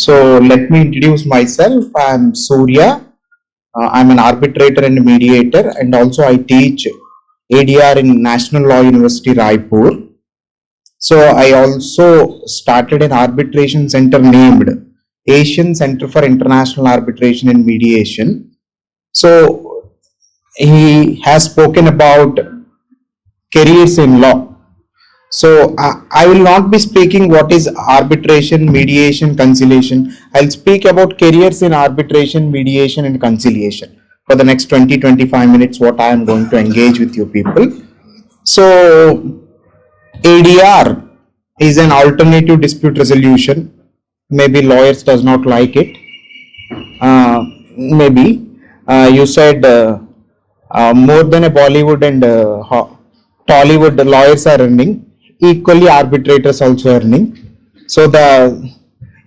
So let me introduce myself. I'm Surya. I'm an arbitrator and mediator, and also I teach ADR in National Law University, Raipur. So I also started an arbitration center named Asian Center for International Arbitration and Mediation. So he has spoken about careers in law. So I will not be speaking what is arbitration, mediation, conciliation. I'll speak about careers in arbitration, mediation and conciliation for the next 20-25 minutes, what I am going to engage with you people. So ADR is an alternative dispute resolution. Maybe lawyers does not like it. Maybe you said more than a Bollywood and Tollywood lawyers are earning, equally arbitrators also earning. So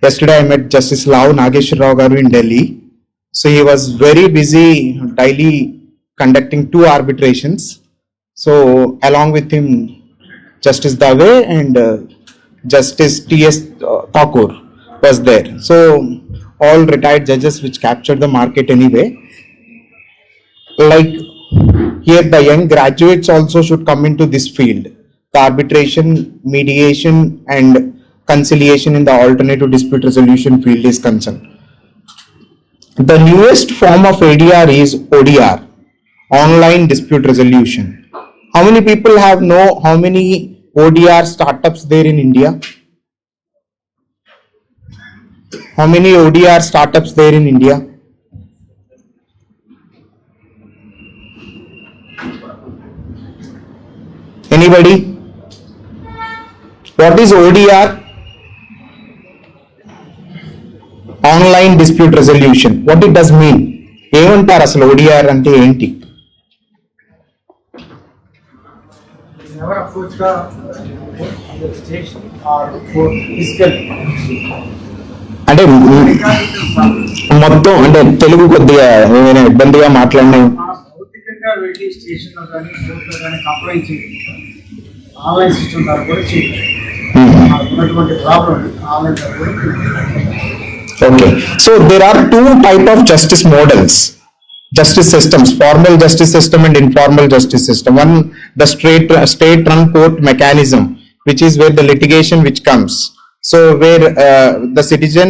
yesterday I met Justice Lau Nageshwar Rao garu in Delhi. So he was very busy daily conducting 2 arbitrations. So along with him, Justice Dave and Justice T.S. Thakur was there. So all retired judges which captured the market anyway. Like here the young graduates also should come into this field. The arbitration, mediation and conciliation in the alternative dispute resolution field is concerned. The newest form of ADR is ODR, online dispute resolution. How many people know how many ODR startups there in India? How many ODR startups there in India? Anybody? What is ODR? Online dispute resolution. What it does mean? ఏమంటారు అసలు ODR అంటే ఏంటి? అంటే మొత్తం అంటే తెలుగు కొద్దిగా ఏమైనా ఇబ్బందిగా మాట్లాడినా Okay, so there are 2 type of justice models, justice systems, formal justice system and informal justice system. One, the state run court mechanism, which is where the litigation which comes. So where the citizen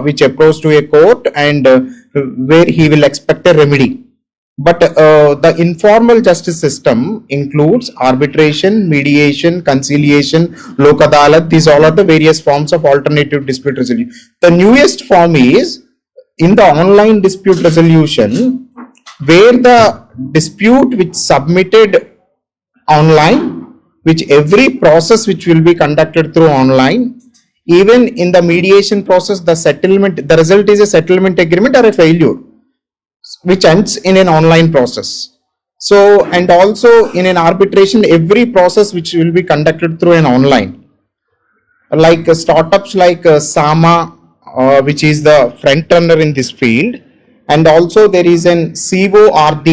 which approach to a court and where he will expect a remedy. But the informal justice system includes arbitration, mediation, conciliation, lok adalat. These all are the various forms of alternative dispute resolution. The newest form is in the online dispute resolution, where the dispute which submitted online, which every process which will be conducted through online, even in the mediation process, the settlement, the result is a settlement agreement or a failure, which ends in an online process. So, and also in an arbitration, every process which will be conducted through an online, like startups like Sama, which is the front runner in this field, and also there is an CORD,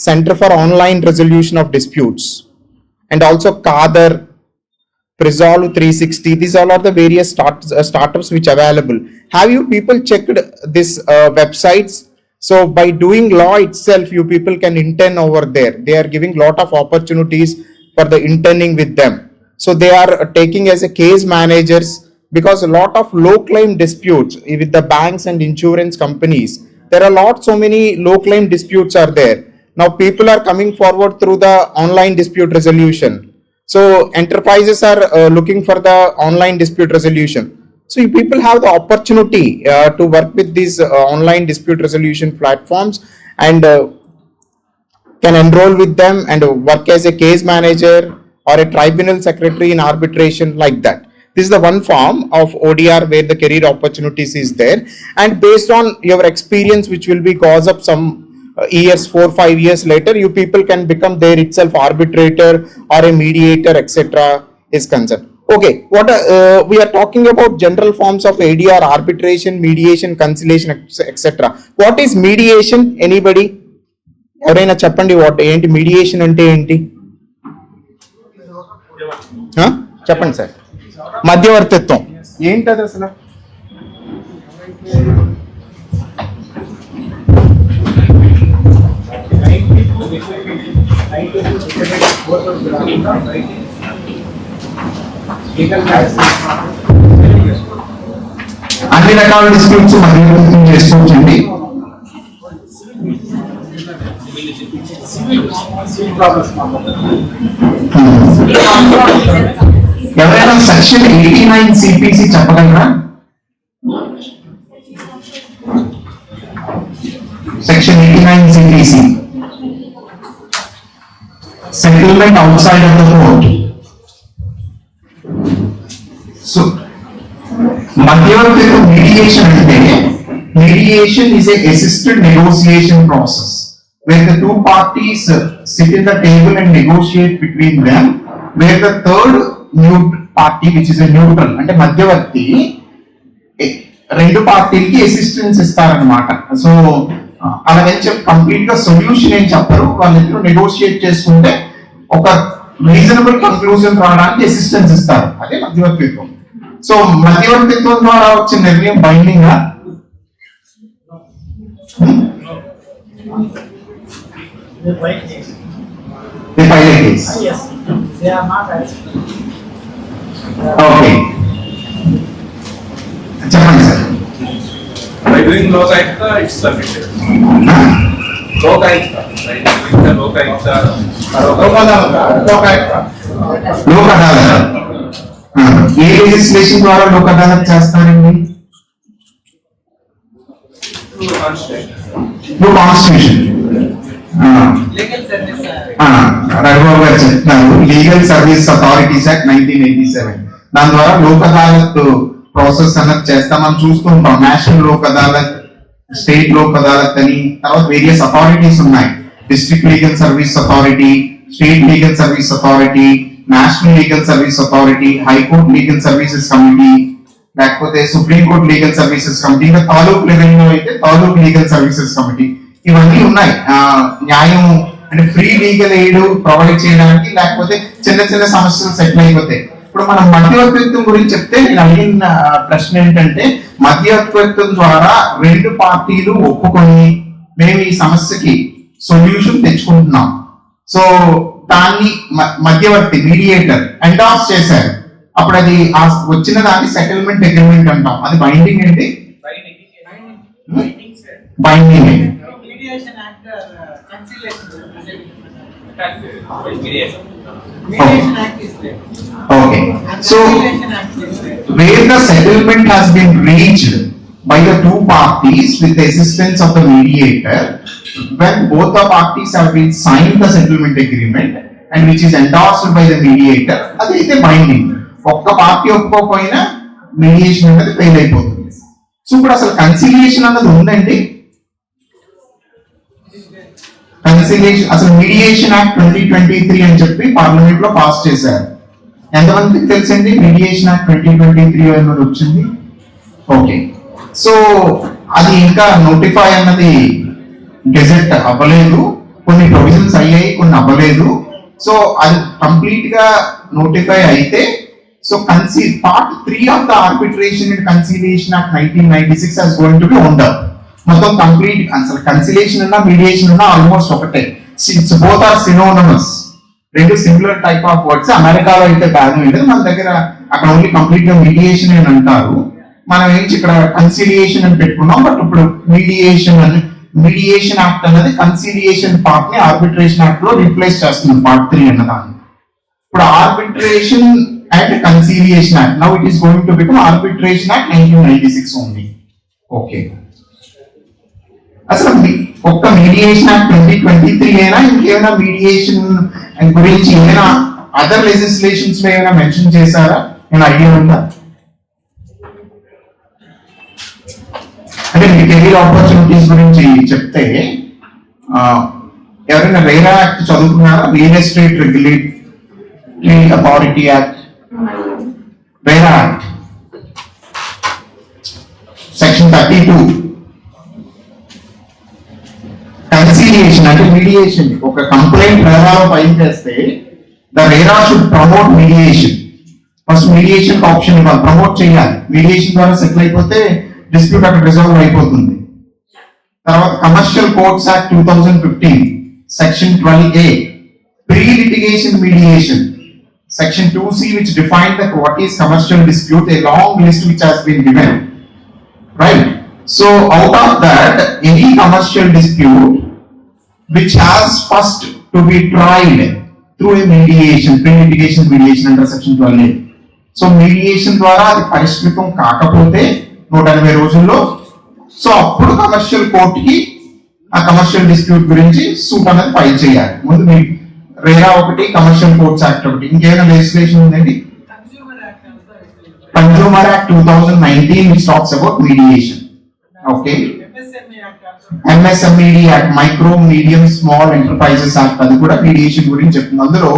Center for Online Resolution of Disputes, and also Kadar, Presolve 360. These all are the various startups which are available. Have you people checked this websites? So by doing law itself, you people can intern over there. They are giving lot of opportunities for the interning with them. So they are taking as a case managers, because a lot of low claim disputes with the banks and insurance companies. There are so many low claim disputes are there. Now people are coming forward through the online dispute resolution. So enterprises are looking for the online dispute resolution. So you people have the opportunity to work with these online dispute resolution platforms and can enroll with them and work as a case manager or a tribunal secretary in arbitration, like that. This is the one form of ODR where the career opportunities is there, and based on your experience, which will be cause up some years, 4-5 years later, you people can become there itself arbitrator or a mediator, etc. is concerned. Okay, what we are talking about general forms of ADR: arbitration, mediation, conciliation, etc. What is mediation? Anybody? ఎవరైనా చెప్పండి, what ఏంటి mediation అంటే ఏంటి? చెప్పండి sir. మధ్యవర్తిత్వం ఏంటది అసలు? అన్ని రకాల డిస్ప్యూట్స్ మధ్యవర్తిత్వం చేసుకోవచ్చండి. ఎవరైనా సెక్షన్ 89 సిపిసి చెప్పగలరా? Section 89 CPC settlement outside of the court. So మధ్యవర్తిత్వం mediation అంటే mediation is a assisted negotiation process where the two parties sit in the table and negotiate between them, where the third party which is a neutral అంటే మధ్యవర్తి రెండు పార్టీలకి assistance ఇస్తారన్నమాట. So అలాగని చెప్పి complete గా solution ఏం చెప్పరు, వాళ్ళిద్దరూ నెగోషియేట్ చేసుకుంటే ఒక రీజనబుల్ కన్క్లూజన్ రావడానికి అసిస్టెన్స్ ఇస్తారు, అదే మధ్యవర్తిత్వం. సో మధ్యవర్తిత్వం ద్వారా వచ్చిన నిర్ణయం బైండింగ్ ఓకే చెప్పండి sir. By doing Lokayukta, it's submitted. Lokayukta, right? Lokayukta. Lok Adalat A legislation ద్వారా లోక్ అదాలత్ చేస్తారండి? కాన్స్టిట్యూషన్. రఘుబాబు గారు చెప్తున్నారు లీగల్ సర్వీస్ అథారిటీస్ యాక్ట్ 1987, దాని ద్వారా లోక్ అదాలత్ ప్రాసెస్ అన్నది చేస్తాం. మనం చూస్తూ ఉంటాం నేషనల్ లోక్ అదాలత్, స్టేట్ లోక్ అదాలత్ అని, తర్వాత వేరియస్ అథారిటీస్ ఉన్నాయి. District legal service authority, state legal service authority, national legal service authority, high court legal services committee, లేకపోతే supreme court legal services committee, ఇంకా తాలూక్ లెవెల్లో అయితే తాలూక్ లీగల్ సర్వీసెస్ కమిటీ, ఇవన్నీ ఉన్నాయి. న్యాయం అంటే ఫ్రీ లీగల్ ఎయిడ్ ప్రొవైడ్ చేయడానికి, లేకపోతే చిన్న చిన్న సమస్యలు సెటిల్ అయిపోతాయి. ఇప్పుడు మనం మధ్యవర్తిత్వం గురించి చెప్తే నేను అడిగిన ప్రశ్న ఏంటంటే, మధ్యవర్తిత్వం ద్వారా రెండు పార్టీలు ఒప్పుకొని మేము ఈ సమస్యకి సొల్యూషన్ తెచ్చుకుంటున్నాం. సో దాన్ని మధ్యవర్తి మీడియేటర్ ఎండార్స్ చేశారు, అప్పుడు అది వచ్చిన దాన్ని సెటిల్మెంట్ అగ్రిమెంట్ అంటాం. అది బైండింగ్ ఏంటి? బైండింగ్ ఏంటి? Okay. So where the settlement has been reached by the two parties with the assistance of the mediator, when both the parties have been signed the settlement agreement and which is endorsed by the mediator, అదైతే binding. ఒక్క party ఒప్పుకోకపోయినా mediation అనేది fail అయిపోతుంది. So ఇప్పుడు అసలు conciliation అన్నది ఉందండి? Conciliation అసలు mediation act 2023 అని చెప్పి పార్లమెంట్ లో పాస్ చేశారు. ఎంతమందికి తెలుసండి మీడియేషన్ యాక్ట్ 2023 అన్నది వచ్చింది? ఓకే. సో అది ఇంకా నోటిఫై అన్నది గెజెట్ అవ్వలేదు, కొన్ని ప్రొవిజన్స్ అయ్యాయి, కొన్ని అవ్వలేదు. సో అది కంప్లీట్ గా నోటిఫై అయితే so part 3 of the arbitration and conciliation act 1996 has going to be wound up. మొత్తం కంప్లీట్ అసలు కన్సిలియేషన్ అన్నా మీడియేషన్ అన్నా ఆల్మోస్ట్ ఒకటే. బోత్ ఆర్ సినోనమస్, రెండు సిమిలర్ టైప్ ఆఫ్ వర్డ్స్. అమెరికాలో అయితే బ్యాన్ లేదు, మన దగ్గర అక్కడ ఓన్లీ కంప్లీట్ గా మీడియేషన్ అని అంటారు. మనం ఏంటి ఇక్కడ కన్సిలియేషన్ అని పెట్టుకున్నాం. బట్ ఇప్పుడు మీడియేషన్ యాక్ట్ అనేది కన్సిలియేషన్ పార్ట్ ని ఆర్బిట్రేషన్ యాక్ట్ లో రీప్లేస్ చేస్తుంది, పార్ట్ 3 అన్నదాన్ని. ఇప్పుడు arbitration and conciliation act now it is going to become arbitration act 1996 only. Okay. అసలు ఒక్క మీడియేషన్ యాక్ట్ 2023 అయినా ఇంకేమైనా మీడియేషన్ గురించి ఏమైనా అదర్ లెజిస్లేషన్స్ లో ఏమైనా మెన్షన్ చేశారా? నేను ఐడియా ఉందా? అంటే మీ కెరీర్ ఆపర్చునిటీస్ గురించి చెప్తే ఎవరైనా రేరా యాక్ట్ చదువుకున్నారా? Real estate regulatory authority act, RERA act section 32. Conciliation అంటే మీడియేషన్. ఒక కంప్లైంట్ రేరాలో ఫైల్ చేస్తే the RERA should promote mediation. First mediation option ఇవ్వాలి, ప్రమోట్ చేయాలి. మీడియేషన్ ద్వారా సెటిల్ అయిపోతే డిస్ప్యూట్ అక్కడ రిజాల్వ్ అయిపోతుంది. తర్వాత commercial courts act 2015 section 12A pre litigation mediation, section 2C which defined that what is commercial dispute, a long list which has been given, right? So out of that, any commercial dispute which has first to be tried through a mediation, pre-litigation mediation under section 12A. So mediation ద్వారా అది పరిష్కృతం కాకపోతే 180 రోజుల్లో so అప్పుడు commercial కోర్టుకి ఆ commercial dispute గురించి suit అనేది file చేయాలి. ముందు మీ రేరా ఒకటి, కమర్షియల్ కోర్ట్స్ యాక్ట్ ఒకటి, ఇంకేమైనా లెజిస్లేషన్ ఉందండి? Consumer act 2019 which talks about mediation. Okay. MSMED act, micro medium small enterprises act, అది కూడా మీడియేషన్ గురించి చెప్తుంది. అందులో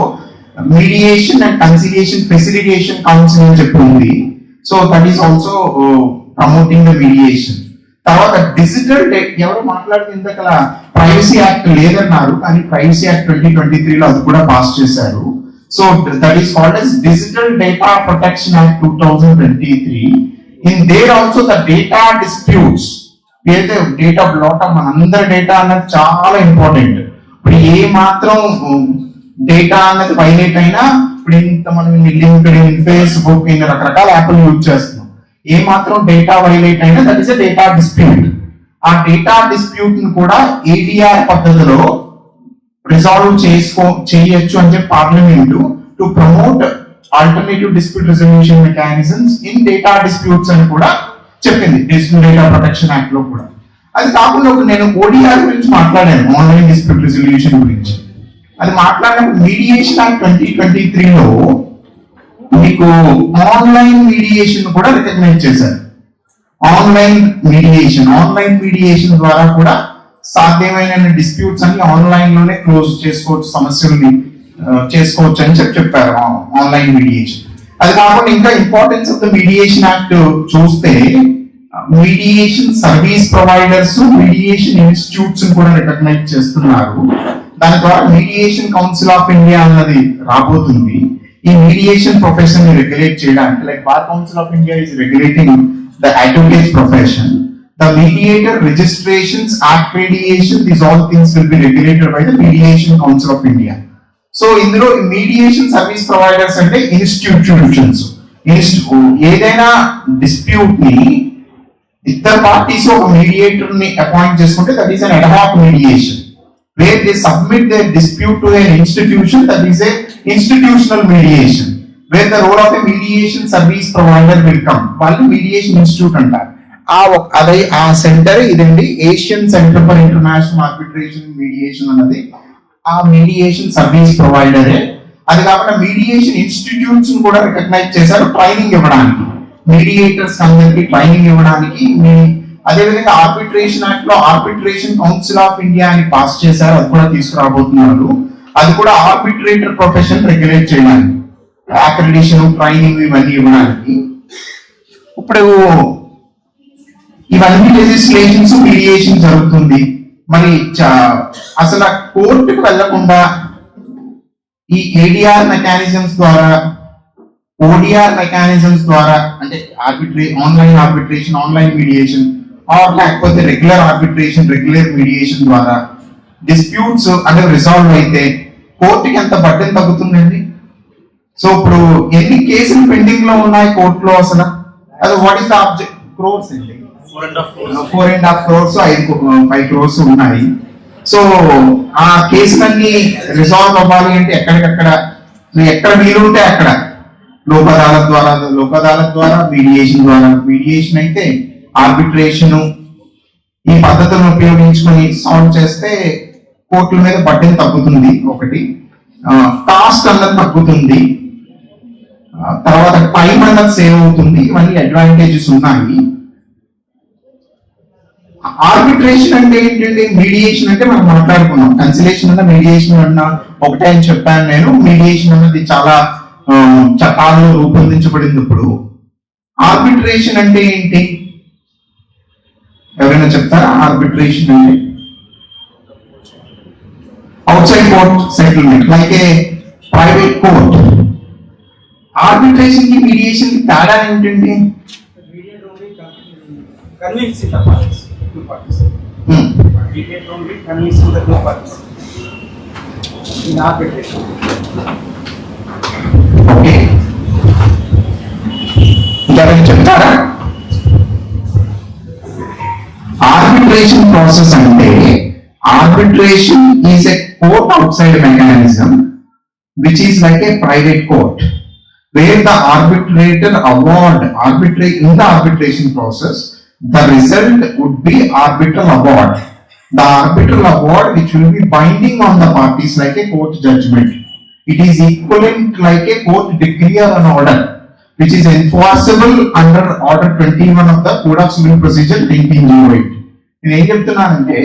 mediation and conciliation facilitation council అని చెప్తుంది. So that is also promoting the mediation. తర్వాత డిజిటల్ ఎవరు మాట్లాడుతుంది ఇంతకల ప్రైవసీ యాక్ట్ లేదన్నారు, కానీ ప్రైవసీ యాక్ట్ 2023లో అది కూడా పాస్ చేశారు. So that is called as digital data protection act 2023. In there also the data disputes, ఏదైతే డేటా బ్లాక్ మన అందరి డేటా అన్నది చాలా ఇంపార్టెంట్. ఇప్పుడు ఏ మాత్రం డేటా అన్నది వైలేట్ అయినా, ఇప్పుడు ఇంత మనం లింక్డ్ఇన్, ఫేస్బుక్, ఇన్ని రకరకాల యాప్లు యూజ్ చేస్తున్నాం, ఏ మాత్రం డేటా వైలేట్ అయినా that is a data dispute. ఆ డేటా డిస్ప్యూట్ ని కూడా ADR పద్ధతిలో రిజాల్వ్ చేయొచ్చు అని చెప్పి parliament to promote alternative dispute resolution mechanisms in data disputes అని కూడా చెప్పింది డిజిటల్ డేటా ప్రొటెక్షన్ యాక్ట్ లో కూడా. అది కాకుండా నేను ODR గురించి మాట్లాడాను, ఆన్లైన్ డిస్ప్యూట్ రెజల్యూషన్ గురించి. అది మాట్లాడినప్పుడు మీడియేషన్ యాక్ట్ 2023లో మీకు ఆన్లైన్ మీడియేషన్ కూడా రికగ్నైజ్ చేశారు. ఆన్లైన్ మీడియేషన్ ద్వారా కూడా సాధ్యమైన డిస్ప్యూట్స్ అన్ని ఆన్లైన్ లోనే క్లోజ్ చేసుకోవచ్చు, సమస్యల్ని చేసుకోవచ్చు అని చెప్పారు ఆన్లైన్ మీడియేషన్. అది కాకుండా ఇంకా importance of the mediation act చూస్తే mediation service providers, mediation institutes కూడా రికగ్నైజ్ చేస్తున్నారు. దాని ద్వారా మీడియేషన్ కౌన్సిల్ ఆఫ్ ఇండియా అన్నది రాబోతుంది. ఈ మీడియేషన్ ప్రొఫెషన్ ని రెగ్యులేట్ చేయడానికి, like bar council of India is regulating the advocate profession, the mediator registrations, accreditation, these all things will be regulated by the mediation council of India. So ఇందులో mediation service providers అంటే institutions, ఏదైనా dispute ని ఇద్దరు parties ఒక mediator ని appoint చేసుకుంటే that is an ad hoc mediation. Where they submit their dispute to an institution, that is a institutional mediation. Where the role of a mediation service provider will come. వాళ్ళు mediation institute అంటారు. అదే ఆ centre ఇదండి, Asian centre for international arbitration mediation అన్నది ఆ mediation service ప్రొవైడరే. అది కాకుండా mediation institutes కూడా రికగ్నైజ్ చేశారు ట్రైనింగ్ ఇవ్వడానికి, మీడియేటర్స్ అందరికి ట్రైనింగ్ ఇవ్వడానికి. అదేవిధంగా ఆర్బిట్రేషన్ యాక్ట్ లో ఆర్బిట్రేషన్ కౌన్సిల్ ఆఫ్ ఇండియా అని పాస్ చేశారు, అది కూడా తీసుకురాబోతున్నారు. అది కూడా ఆర్బిట్రేటర్ ప్రొఫెషన్ రెగ్యులేట్ చేయడానికి, అక్రెడిటేషన్, ట్రైనింగ్ ఇవన్నీ ఇవ్వడానికి. ఇప్పుడు ఇవన్నీ లెజిస్లేషన్స్ మీడియేషన్ జరుగుతుంది. మరి అసలు కోర్టుకు వెళ్లకుండా ఈ ADR మెకానిజమ్స్ ద్వారా, ODR మెకానిజమ్స్ ద్వారా, అంటే online arbitration, online mediation, or లేకపోతే రెగ్యులర్ ఆర్బిట్రేషన్, రెగ్యులర్ మీడియేషన్ ద్వారా డిస్ప్యూట్స్ అంటే రిజాల్వ్ అయితే కోర్టుకి ఎంత బడ్డెన్ తగ్గుతుందండి? సో ఇప్పుడు ఎన్ని కేసులు పెండింగ్ లో ఉన్నాయి కోర్టులో అసలు? అది what is the object? Crores అండి, 4.5 crores, 5 crores ఉన్నాయి. సో ఆ కేసులన్నీ రిజాల్వ్ అవ్వాలి అంటే ఎక్కడికక్కడ ఎక్కడ వీలుంటే అక్కడ లోక్ అదాలత్ ద్వారా మీడియేషన్ అయితే ఆర్బిట్రేషన్, ఈ పద్ధతులను ఉపయోగించుకొని సాల్వ్ చేస్తే కోర్టుల మీద బడ్డెన్ తగ్గుతుంది. ఒకటి కాస్ట్ అన్నది తగ్గుతుంది, తర్వాత టైం అన్నది సేవ్ అవుతుంది. ఇవన్నీ అడ్వాంటేజెస్ ఉన్నాయి. ఆర్బిట్రేషన్ అంటే ఏంటంటే, మీడియేషన్ అంటే మనం మాట్లాడుకున్నాం, కన్సిలేషన్ అన్న మీడియేషన్ అన్న ఒకటే అని చెప్పాను నేను. మీడియేషన్ అన్నది చాలా చట్టాల్లో రూపొందించబడింది. ఇప్పుడు ఆర్బిట్రేషన్ అంటే ఏంటి ఎవరైనా చెప్తారా? ఆర్బిట్రేషన్ అంటే outside court settlement, like a private court. Arbitration కి మీడియేషన్ కి తేడా ఏంటండి? convincing the parties, two parties. Mediate only convincing the two parties in arbitration. Okay, ఇంకేమైనా చెప్తారా? ఆర్బిట్రేషన్ ప్రాసెస్ అంటే arbitration is a court out side mechanism which is like A private court where the arbitrator arbitrate in the arbitration process, the result would be arbitral award. The arbitral award which will be binding on the parties like a court judgment. It is equivalent like a court decree or an order which is enforceable under order 21 of the Code of Civil Procedure 1908. నేను ఏం చెప్తున్నానంటే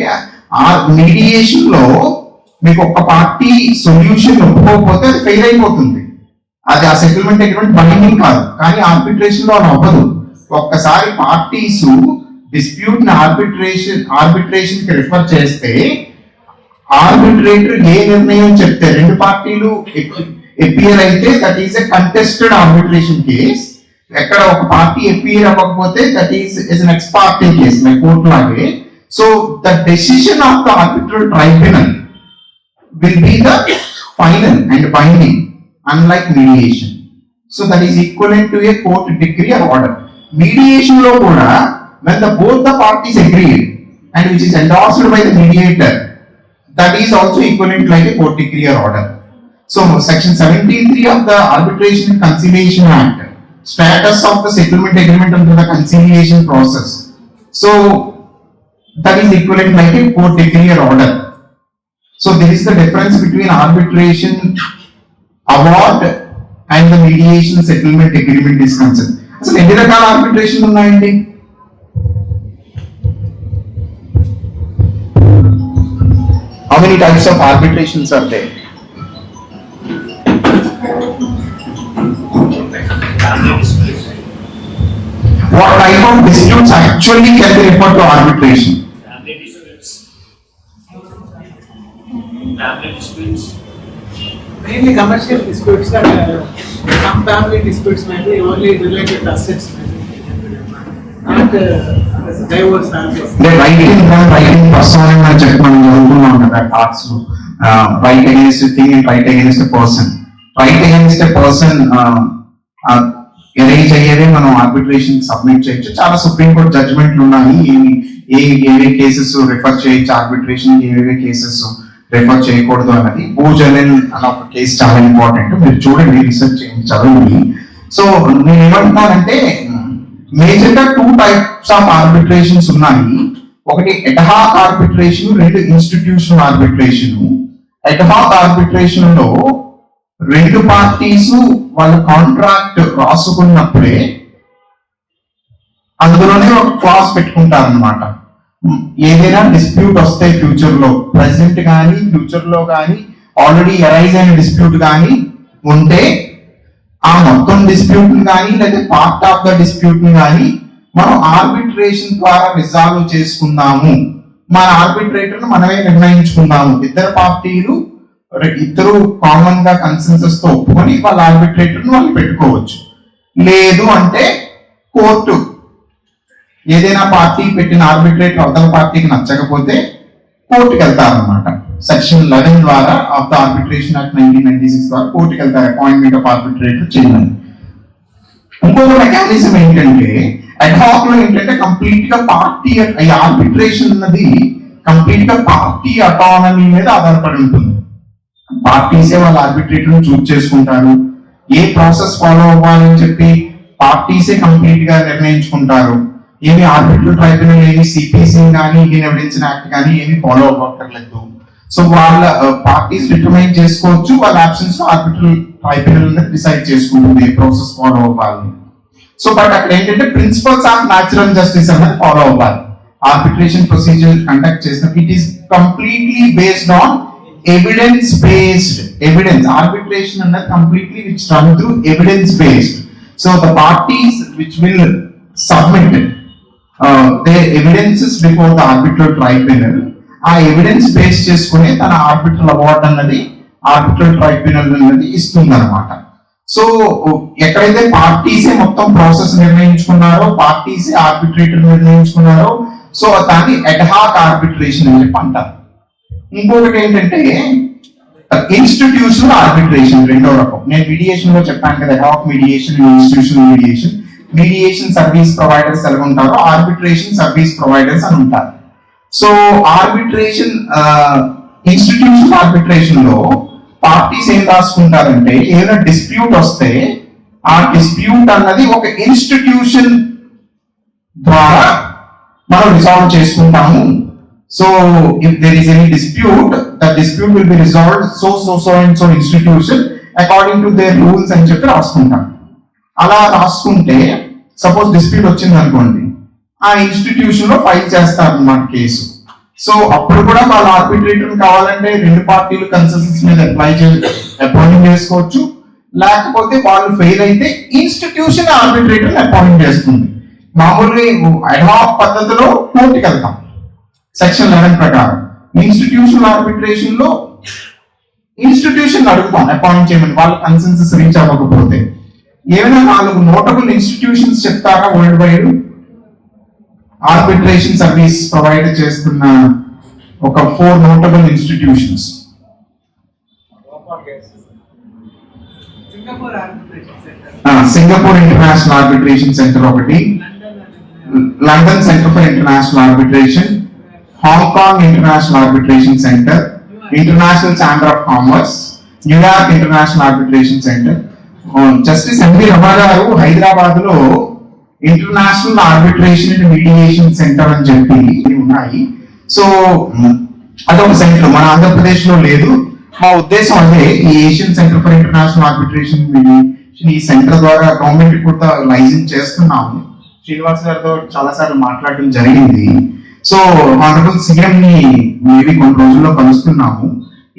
ఆ mediation లో మీకు ఒక party solution ఒప్పుకోకపోతే అది fail అయిపోతుంది. అది ఆ సెటిల్మెంట్ అగ్రిమెంట్ బైండింగ్ కాదు. కానీ ఆర్బిట్రేషన్ లో అది అవ్వదు. ఒక్కసారి పార్టీస్ డిస్ప్యూట్ ని ఆర్బిట్రేషన్ కి రిఫర్ చేస్తే ఆర్బిట్రేటర్ ఏ నిర్ణయం చెప్తే రెండు పార్టీలు ఎపియర్ అయితే that is a contested arbitration case. ఎక్కడ ఒక పార్టీ ఎపియర్ అవ్వకపోతే that is an ex parte case like court లాగే. So the decision of the arbitral tribunal will be the final and binding, unlike mediation. So that is equivalent to a court decree or order. Mediation lo kuda when both the parties agreed and which is endorsed by the mediator, that is also equivalent like a court decree or order. So section 17(3) of the Arbitration and Conciliation Act, status of the settlement agreement under the conciliation process. So that is equivalent like a court decree or order. So there is the difference between arbitration award and the mediation settlement agreement is concerned. అసలు ఎన్ని రకాల arbitration ఉన్నాయండి? How many types of arbitrations are there? What type of disputes actually can be referred to arbitration? Family disputes. Mainly commercial disputes and some family disputes may be only related to assets, not divorce also. The writing person అని చెప్పి మనం చదువుకున్నాం కదా torts లో. Right against thing and right against a person. Right against a person arrange అయ్యేదే మనం arbitration submit చేయొచ్చు. చాలా సుప్రీం కోర్ట్ జడ్జ్మెంట్లు ఉన్నాయి. ఏవే కేసెస్ రిఫర్ చేయొచ్చు ఆర్బిట్రేషన్, ఏవేవి కేసెస్ రిఫర్ చేయకూడదు అన్నది. భూజలన్ అన్న ఒక కేసు చాలా ఇంపార్టెంట్, మీరు చూడండి, రీసెర్చ్ చేయండి, చదవండి. సో నేను ఏమంటున్నానంటే మేజర్ గా 2 types ఆఫ్ ఆర్బిట్రేషన్స్ ఉన్నాయి. ఒకటి ఎడ్హాక్ ఆర్బిట్రేషన్, రెండు ఇన్స్టిట్యూషనల్ ఆర్బిట్రేషన్. ఎడ్హాక్ ఆర్బిట్రేషన్ లో రెండు పార్టీస్ వాళ్ళ కాంట్రాక్ట్ రాసుకున్నప్పుడే అందులోనే ఒక క్లాస్ పెట్టుకుంటారు అన్నమాట. ఏదైనా డిస్ప్యూట్ వస్తే ఫ్యూచర్ లో, ప్రెసెంట్ కానీ ఫ్యూచర్ లో కానీ ఆల్రెడీ అరైజ్ అయిన డిస్ప్యూట్ కానీ ఉంటే ఆ మొత్తం డిస్ప్యూట్ కానీ లేదా పార్ట్ ఆఫ్ ద డిస్ప్యూట్ కానీ మనం ఆర్బిట్రేషన్ ద్వారా రిజాల్వ్ చేసుకుందాము, మన ఆర్బిట్రేటర్ మనమే నిర్ణయించుకుందాము. ఇద్దరు కామన్ గా కన్సెన్సస్ తో ఒప్పుకొని వాళ్ళ ఆర్బిట్రేటర్ వాళ్ళు పెట్టుకోవచ్చు. లేదు అంటే కోర్టు ఏదైనా పార్టీ పెట్టిన ఆర్బిట్రేటర్ అవతల పార్టీకి నచ్చకపోతే కోర్టుకి వెళ్తారన్నమాట. సెక్షన్ 11 ద్వారా ఆఫ్ ద ఆర్బిట్రేషన్ యాక్ట్ 1996 ద్వారా కోర్టుకి వెళ్తారు అపాయింట్మెంట్ ఆఫ్ ఆర్బిట్రేటర్ చేయమని. ఇంకొక మెకానిజం ఏంటంటే అడ్హాక్ లో ఏంటంటే కంప్లీట్ గా పార్టీ ఆర్బిట్రేషన్ అన్నది కంప్లీట్ గా పార్టీ అటానమీ మీద ఆధారపడి ఉంటుంది. పార్టీసే వాళ్ళ ఆర్బిట్రేటర్ చూస్ చేసుకుంటారు. ఏ ప్రాసెస్ ఫాలో అవ్వాలని చెప్పి పార్టీసే కంప్లీట్ గా నిర్ణయించుకుంటారు. ఏమి ఆర్బిట్రల్ ట్రైబ్యునల్ ఏమి సిపిసి కానీ ఇండియన్ ఎవిడెన్స్ యాక్ట్ కానీ ఏమి ఫాలో అవ్వక్కర్లేదు. సో వాళ్ళ పార్టీస్ డిటర్మైన్ చేసుకోవచ్చు, వాళ్ళ ఆబ్సెన్స్ లో ఆర్బిట్రల్ ట్రైబ్యునల్ డిసైడ్ చేసుకుంటుంది ఏ ప్రాసెస్ ఫాలో అవ్వాలి. సో బట్ అక్కడ ఏంటంటే ప్రిన్సిపల్స్ ఆఫ్ న్యాచురల్ జస్టిస్ అనేది ఫాలో అవ్వాలి. ఆర్బిట్రేషన్ ప్రొసీజర్ కండక్ట్ చేసినప్పుడు it is completely based on evidence based. Evidence arbitration అన్నది completely which run through evidence based. So the parties which will submit their evidences before the arbitral tribunal, ఆ evidence base చేసుకుని తన arbitral award అన్నది arbitral tribunal అన్నది ఇస్తుంది అనమాట. So ఎక్కడైతే పార్టీసే మొత్తం ప్రాసెస్ నిర్ణయించుకున్నారో, పార్టీసే ఆర్బిట్రేటర్ నిర్ణయించుకున్నారో, సో దాన్ని అడ్హాక్ ఆర్బిట్రేషన్ అని చెప్పి అంటారు. ఇంకొకటి ఏంటంటే ఇన్స్టిట్యూషనల్ ఆర్బిట్రేషన్, రెండో రకం. నేను మీడియేషన్ లో చెప్పాను కదా, ad hoc mediation, institutional mediation. Mediation service providers ఎలా ఉంటారో, ఆర్బిట్రేషన్ సర్వీస్ ప్రొవైడర్స్ అని ఉంటారు. సో ఆర్బిట్రేషన్, ఇన్స్టిట్యూషనల్ ఆర్బిట్రేషన్ లో పార్టీస్ ఏం రాసుకుంటారంటే, ఏదైనా డిస్ప్యూట్ వస్తే ఆ డిస్ప్యూట్ అన్నది ఒక ఇన్స్టిట్యూషన్ ద్వారా మనం రిజాల్వ్ చేసుకుంటాము. So if there is any dispute, the dispute will be resolved so and so institution according to their rules అని చెప్పి రాసుకుంటాం. అలా రాసుకుంటే సపోజ్ డిస్ప్యూట్ వచ్చింది అనుకోండి, ఆ ఇన్స్టిట్యూషన్ లో ఫైల్ చేస్తారు అన్నమాట కేసు. సో అప్పుడు కూడా వాళ్ళు ఆర్బిట్రేటర్ కావాలంటే రెండు పార్టీలు కన్సెన్సస్ మీద అపాయింట్ చేసుకోవచ్చు, లేకపోతే వాళ్ళు ఫెయిల్ అయితే ఇన్స్టిట్యూషన్ ఆర్బిట్రేటర్ అపాయింట్ చేస్తుంది. మామూలుగా అడ్హాక్ పద్ధతిలో కోర్టుకి వెళ్తాం సెక్షన్ 11 ప్రకారం. ఇన్స్టిట్యూషనల్ ఆర్బిట్రేషన్ లో ఇన్స్టిట్యూషన్ అడుగుతాం అపాయింట్ చేయమని, వాళ్ళు కన్సెన్సస్ రీచ్ అవ్వకపోతే. ఏమైనా 4 నోటబుల్ ఇన్స్టిట్యూషన్స్ చెప్తారా world wide arbitration service provide చేస్తున్న ఒక 4 notable institutions? Singapore international arbitration centre ఒకటి, London centre for international arbitration, Hong Kong international arbitration centre, international chamber of commerce, New York international arbitration centre. Justice M V Rama గారు హైదరాబాద్ లో international arbitration and mediation centre అని చెప్పి ఉన్నాయి. So అదొక centre మన ఆంధ్రప్రదేశ్ లో లేదు. మా ఉద్దేశం అదే, ఈ Asian centre for international arbitration mediation ఈ సెంటర్ ద్వారా గవర్నమెంట్ కూడా లైసెన్స్ చేస్తున్నాము. శ్రీనివాస్ గారితో చాలా సార్లు మాట్లాడడం జరిగింది. సో ఆనరబుల్ సీఎం ని మేబీ కొన్ని రోజుల్లో కలుస్తున్నాము.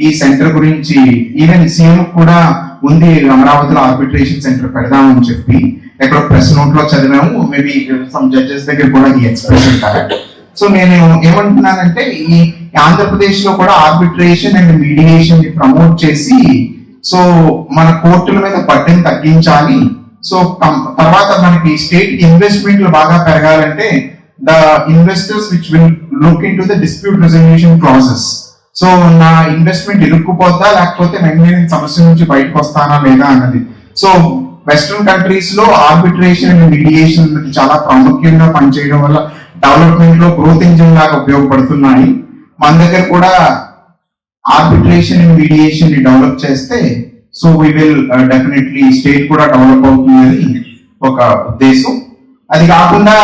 ఈ సెంటర్ గురించి ఈవెన్ సీఎం కూడా ఉంది, అమరావతిలో ఆర్బిట్రేషన్ సెంటర్ పెడదామని చెప్పి ఎక్కడో ప్రెస్ నోట్ లో చదివాము. మేబీ సమ్ జడ్జెస్ దగ్గర కూడా ఈ ఎక్స్ప్రెషన్ కరెక్ట్. సో నేను ఏమంటున్నానంటే, ఈ ఆంధ్రప్రదేశ్ లో కూడా ఆర్బిట్రేషన్ అండ్ మీడియేషన్ ని ప్రమోట్ చేసి, సో మన కోర్టుల మీద బడ్డెని తగ్గించాలి. సో తర్వాత మనకి స్టేట్ ఇన్వెస్ట్మెంట్లు బాగా పెరగాలంటే the investors which will look in to the dispute resolution process. So నా ఇన్వెస్ట్మెంట్ ఇరుక్కుపోద్దా, లేకపోతే నేను సమస్య నుంచి బయటకు వస్తానా లేదా అన్నది. సో వెస్ట్రన్ కంట్రీస్ లో ఆర్బిట్రేషన్ అండ్ మీడియేషన్ చాలా ప్రాముఖ్యంగా పనిచేయడం వల్ల డెవలప్మెంట్ లో గ్రోత్ ఇంజిన్ లాగా ఉపయోగపడుతున్నాయి. మన దగ్గర కూడా ఆర్బిట్రేషన్ అండ్ మీడియేషన్ ని డెవలప్ చేస్తే so we will definitely state కూడా డెవలప్ అవుతుందని ఒక ఉద్దేశం. అది కాకుండా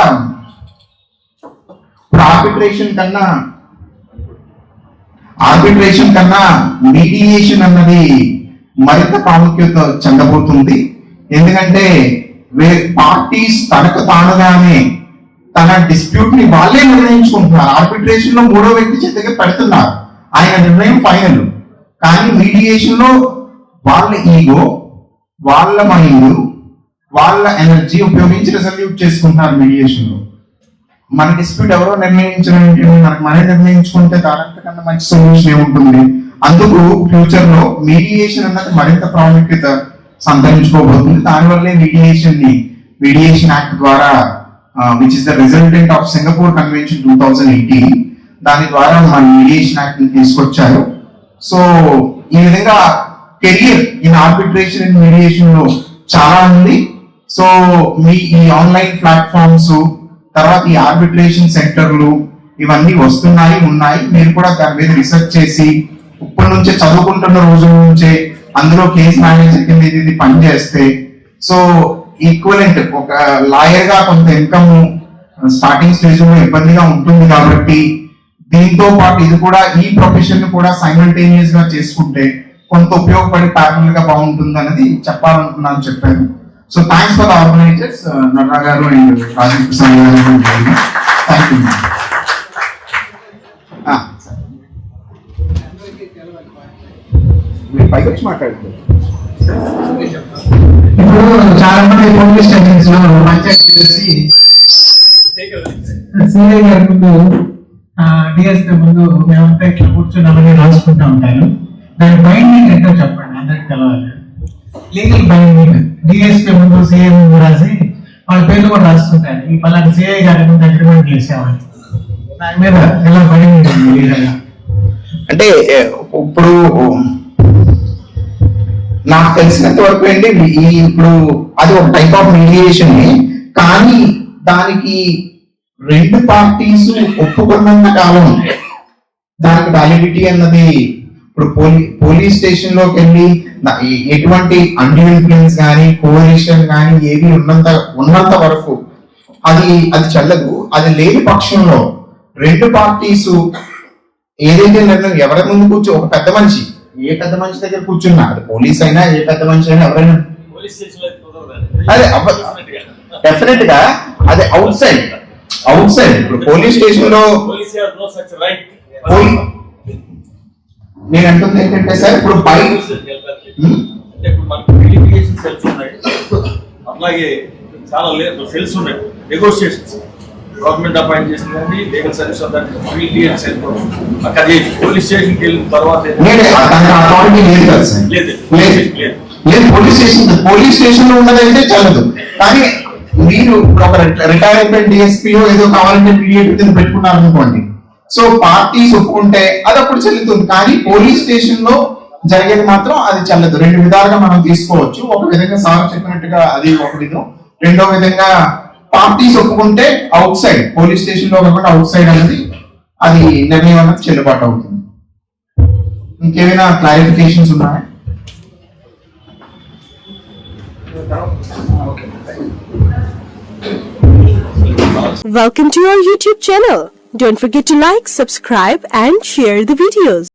ఆర్బిట్రేషన్ కన్నా మీడియేషన్ అన్నది మరింత ప్రాముఖ్యత చెందబోతుంది. ఎందుకంటే పార్టీస్ తనకు తానుగానే తన డిస్ప్యూట్ ని వాళ్ళే నిర్ణయించుకుంటున్నారు. ఆర్బిట్రేషన్ లో 3వ వ్యక్తి చేతికి పెడుతున్నారు, ఆయన నిర్ణయం ఫైనల్. కానీ మీడియేషన్ లో వాళ్ళ ఈగో, వాళ్ళ మైండ్, వాళ్ళ ఎనర్జీ ఉపయోగించి రిజల్యూట్ చేసుకుంటున్నారు మీడియేషన్ లో. మన డిస్ప్యూట్ ఎవరో నిర్ణయించడం, మనకు మనమే నిర్ణయించుకుంటే దానంతకన్నా మంచి సొల్యూషన్ ఏముంటుంది. అందుకు ఫ్యూచర్ లో మీడియేషన్ అన్నది మరింత ప్రాముఖ్యత సంతరించుకోబోతుంది. దానివల్లే మీడియేషన్ యాక్ట్ ద్వారా which is the resultant of Singapore convention 2018, దాని ద్వారా మన మీడియేషన్ యాక్ట్ ని తీసుకొచ్చారు. సో ఈ విధంగా career in arbitration and mediation లో చాలా ఉంది. సో మీ ఈ ఆన్లైన్ ప్లాట్ఫామ్స్, తర్వాత ఈ ఆర్బిట్రేషన్ సెంటర్లు ఇవన్నీ ఉన్నాయి. మీరు కూడా దాని మీద రీసెర్చ్ చేసి ఇప్పటి నుంచే చదువుకుంటున్న రోజుల నుంచే అందులో కేసు మేనేజర్ కింద ఇది పనిచేస్తే సో ఈక్వలెంట్ ఒక లాయర్ గా కొంత ఇన్కమ్ స్టార్టింగ్ స్టేజ్ లో ఇబ్బందిగా ఉంటుంది. కాబట్టి దీంతో పాటు ఇది కూడా ఈ ప్రొఫెషన్ కూడా సైమల్టేనియస్ గా చేసుకుంటే కొంత ఉపయోగపడి ప్యారల్ గా బాగుంటుంది అనేది చెప్పాలనుకున్నాను, చెప్పాను. So thanks for the organisers, Narra గారు అండ్ రాజీవ్ ప్రసాద్ గారు. Thank you. మీరు పైకి వచ్చి మాట్లాడుతున్నారు. ఇప్పుడు చాలా మంది పోలీస్ స్టేషన్స్ లో పంచాయతీ చేసి సిఐ గారి ముందు, డిఎస్పీ ముందు మేమంతా ఇట్లా కూర్చున్నామని రాసుకుంటా ఉంటాను. దాని బైండింగ్ ఏంటో చెప్పండి, అందరికి తెలవాలి. లీగల్ బైండింగ్ డిఎస్పీ ముందు సిఎం ముందు రాసి వాళ్ళ పేర్లు కూడా రాస్తుంటారు. ఈ పలానా సిఐ గారి ముందు అగ్రిమెంట్ చేసామని దాని మీద ఎలా బైండింగ్ లీగల్ గా. అంటే ఇప్పుడు నాకు తెలిసినంత వరకు ఏంటి ఇప్పుడు అది ఒక టైప్ ఆఫ్ మీడియేషన్, కానీ దానికి రెండు పార్టీస్ ఒప్పుకున్నంత కాలం దానికి వ్యాలిడిటీ అన్నది ఇప్పుడు పోలీస్ స్టేషన్ లోకి వెళ్ళి ఎటువంటి అండర్ ఇన్ఫ్లుయెన్స్ కానీ కోalition కానీ ఏవి ఉన్నంత వరకు అది చెల్లదు. అది లేని పక్షంలో రెండు పార్టీస్ ఏదైతే నిర్ణయం ఎవరి ముందు ఒక పెద్ద మనిషి ఏ పెద్ద మనిషి దగ్గర కూర్చున్నా, అది పోలీస్ అయినా ఏ పెద్ద మనిషి అయినా ఎవరైనా అదే డెఫినెట్ గా అది అవుట్ సైడ్ ఇప్పుడు పోలీస్ స్టేషన్ లో నేను అంటుంది ఏంటంటే సార్ ఇప్పుడు అలాగే చాలా సెల్స్ ఉన్నాయి, నెగోషియేషన్స్ గవర్నమెంట్ అపాయింట్ చేసిన కానీ లీగల్ సర్వీస్ పోలీస్ స్టేషన్కి వెళ్ళిన తర్వాత పోలీస్ స్టేషన్ లో ఉన్నదైతే చల్లదు. కానీ మీరు ఒక రిటైర్ అయిపోయిన డిఎస్పీఓ ఏదో కావాలంటే మీడియేటర్ కింద పెట్టుకున్నారు అనుకోండి, సో పార్టీస్ ఒప్పుకుంటే అది అప్పుడు చెల్లుతుంది. కానీ పోలీస్ స్టేషన్ లో జరిగేది మాత్రం అది చెల్లదు. రెండు విధాలుగా మనం తీసుకోవచ్చు. ఒక విధంగా సార్ చెప్పినట్టుగా అది ఒక విధం, రెండో విధంగా పార్టీస్ ఒప్పుకుంటే అవుట్ సైడ్ పోలీస్ స్టేషన్ లో కాకుండా అవుట్ సైడ్ అనేది అది నిర్ణయం అనేది చెల్లుబాటు అవుతుంది. ఇంకేమైనా క్లారిఫికేషన్స్ ఉన్నాయా? Welcome to our YouTube channel. Don't forget to like, subscribe and share the videos.